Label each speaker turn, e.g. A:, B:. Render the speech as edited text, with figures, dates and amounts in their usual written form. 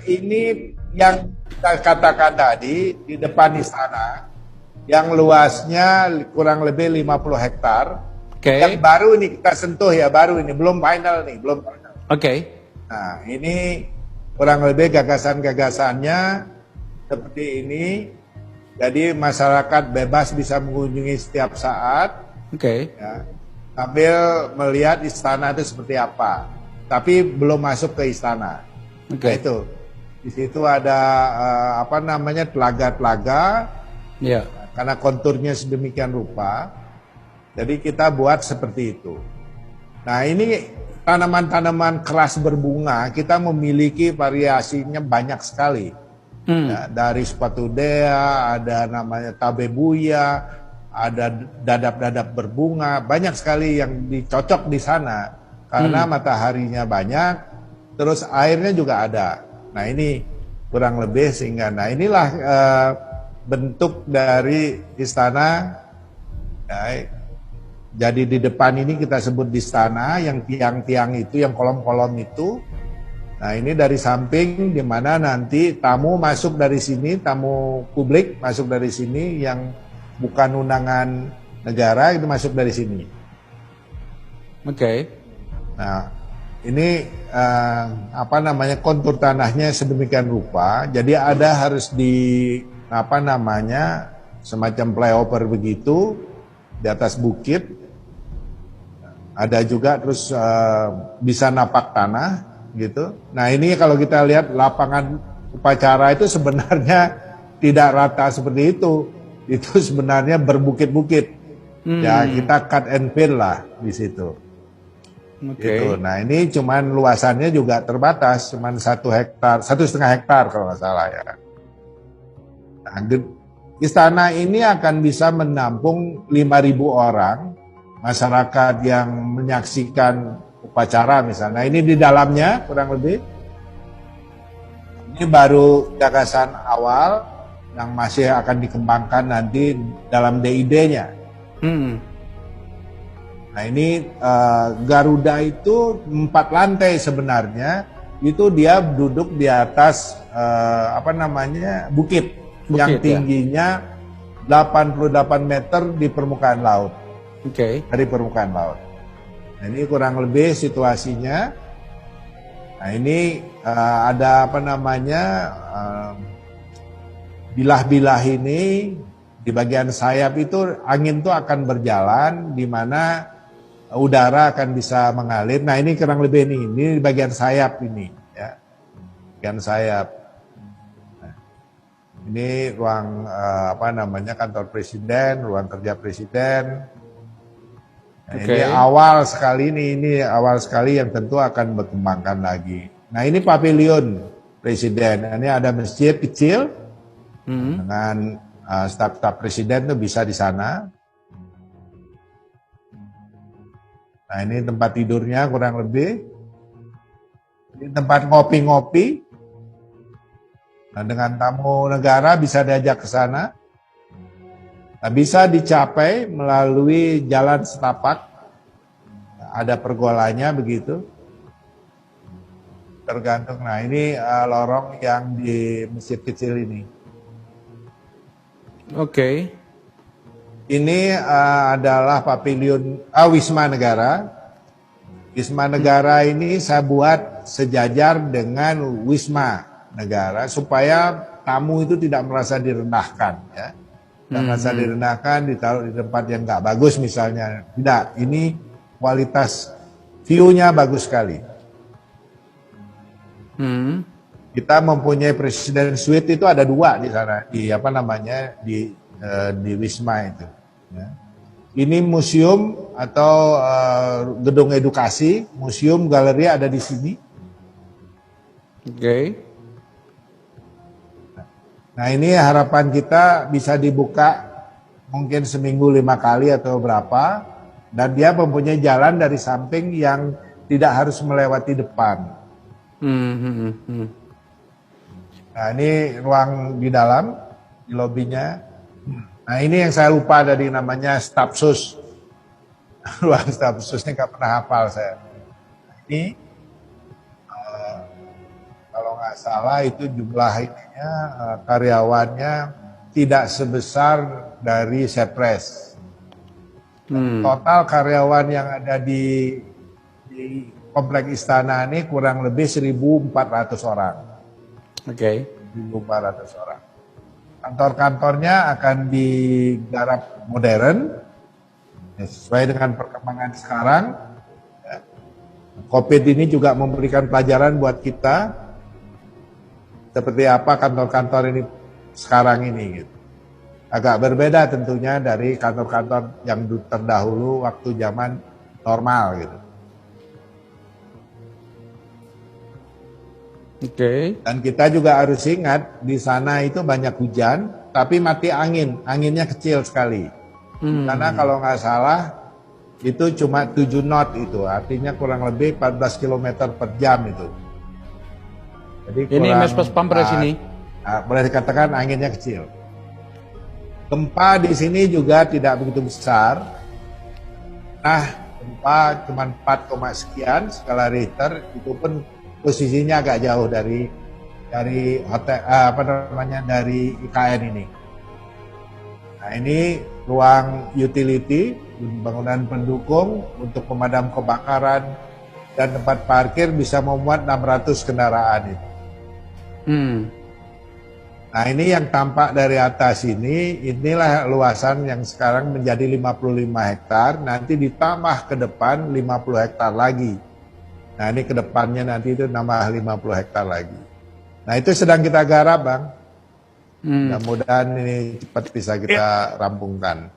A: Ini yang kita katakan tadi di depan istana, yang luasnya kurang lebih 50 hektar. Yang
B: Oke.
A: baru ini kita sentuh ya, baru ini, belum final nih, belum final.
B: Oke.
A: Nah, ini kurang lebih gagasan-gagasannya seperti ini. Jadi masyarakat bebas bisa mengunjungi setiap saat,
B: Oke.
A: ya, sambil melihat istana itu seperti apa. Tapi belum masuk ke istana. Nah
B: Oke.
A: itu, di situ ada apa namanya telaga-telaga,
B: Ya.
A: karena konturnya sedemikian rupa. Jadi kita buat seperti itu. Nah ini tanaman-tanaman keras berbunga kita memiliki variasinya banyak sekali. Ya, dari spatudea, ada namanya tabebuya, ada dadap-dadap berbunga, banyak sekali yang dicocok di sana karena mataharinya banyak, terus airnya juga ada. Nah ini kurang lebih sehingga, nah inilah bentuk dari istana. Ya, jadi di depan ini kita sebut di istana, yang tiang-tiang itu, yang kolom-kolom itu. Nah ini dari samping di mana nanti tamu masuk dari sini, tamu publik masuk dari sini yang bukan undangan negara itu masuk dari sini.
B: Oke.
A: Nah ini apa namanya kontur tanahnya sedemikian rupa, jadi ada harus di apa namanya semacam flyover begitu di atas bukit. Ada juga terus bisa napak tanah gitu. Nah ini kalau kita lihat lapangan upacara itu sebenarnya tidak rata seperti itu sebenarnya berbukit-bukit. Ya kita cut and fill lah di situ. Gitu.
B: Oke.
A: Nah ini cuman luasannya juga terbatas, cuman 1 hektar, 1,5 hektar kalau nggak salah ya. Nah, istana ini akan bisa menampung 5.000 orang masyarakat yang menyaksikan upacara misalnya. Nah ini di dalamnya kurang lebih. Ini baru gagasan awal yang masih akan dikembangkan nanti dalam DID-nya. Nah ini Garuda itu 4 lantai sebenarnya, itu dia duduk di atas apa namanya bukit yang
B: Bukit, ya.
A: tingginya 88 meter di permukaan laut,
B: Oke.
A: dari permukaan laut. Nah, ini kurang lebih situasinya. Nah ini ada apa namanya bilah-bilah ini di bagian sayap itu, angin tuh akan berjalan di mana udara akan bisa mengalir. Nah ini kurang lebih ini di bagian sayap ini ya, bagian sayap. Nah, ini ruang apa namanya kantor presiden, ruang kerja presiden. Nah, ini awal sekali ini awal sekali yang tentu akan berkembangkan lagi. Nah ini pavilion presiden. Nah, ini ada masjid kecil dengan staf-staf presiden tuh bisa di sana. Nah ini tempat tidurnya kurang lebih. Ini tempat ngopi-ngopi. Nah dengan tamu negara bisa diajak ke sana. Nah, bisa dicapai melalui jalan setapak. Ada pergolanya begitu. Tergantung. Nah ini lorong yang di masjid kecil ini.
B: Oke.
A: Ini adalah pavilion Wisma Negara. Wisma Negara ini saya buat sejajar dengan Wisma Negara supaya tamu itu tidak merasa direndahkan, ya. Tidak merasa direndahkan, ditaruh di tempat yang nggak bagus misalnya. Tidak, ini kualitas view-nya bagus sekali. Kita mempunyai presiden suite itu ada 2 di sana, di apa namanya di Wisma itu. Ya. Ini museum atau gedung edukasi, museum, galeri ada di sini.
B: Oke.
A: Nah ini harapan kita bisa dibuka mungkin seminggu 5 kali atau berapa, dan dia mempunyai jalan dari samping yang tidak harus melewati depan. Nah ini ruang di dalam, di lobinya. Nah ini yang saya lupa dari namanya staf sus. Ruang staf sus ini nggak pernah hafal saya. Ini kalau nggak salah itu jumlah ininya karyawannya tidak sebesar dari Sepres. Total karyawan yang ada di komplek istana ini kurang lebih 1.400 orang.
B: Oke.
A: 1.400 orang. Kantor-kantornya akan digarap modern, ya, sesuai dengan perkembangan sekarang. Ya. COVID ini juga memberikan pelajaran buat kita, seperti apa kantor-kantor ini sekarang ini. Gitu. Agak berbeda tentunya dari kantor-kantor yang terdahulu waktu zaman normal gitu.
B: Oke.
A: Dan kita juga harus ingat di sana itu banyak hujan, tapi mati angin, anginnya kecil sekali. Karena kalau nggak salah itu cuma 7 knot itu, artinya kurang lebih 14 km per jam itu. Jadi
B: Ini
A: kurang,
B: Mas Pas Pampres ini.
A: boleh dikatakan anginnya kecil. Gempa di sini juga tidak begitu besar. Nah, gempa cuma 4, sekian skala Richter, itu pun posisinya agak jauh dari hotel dari IKN ini. Nah, ini ruang utility, bangunan pendukung untuk pemadam kebakaran dan tempat parkir bisa memuat 600 kendaraan itu. Nah, ini yang tampak dari atas ini, inilah luasan yang sekarang menjadi 55 hektar, nanti ditambah ke depan 50 hektar lagi. Nah, ini ke depannya nanti itu nambah 50 hektar lagi. Nah, itu sedang kita garap, Bang. Mudah-mudahan ini cepat bisa kita rampungkan.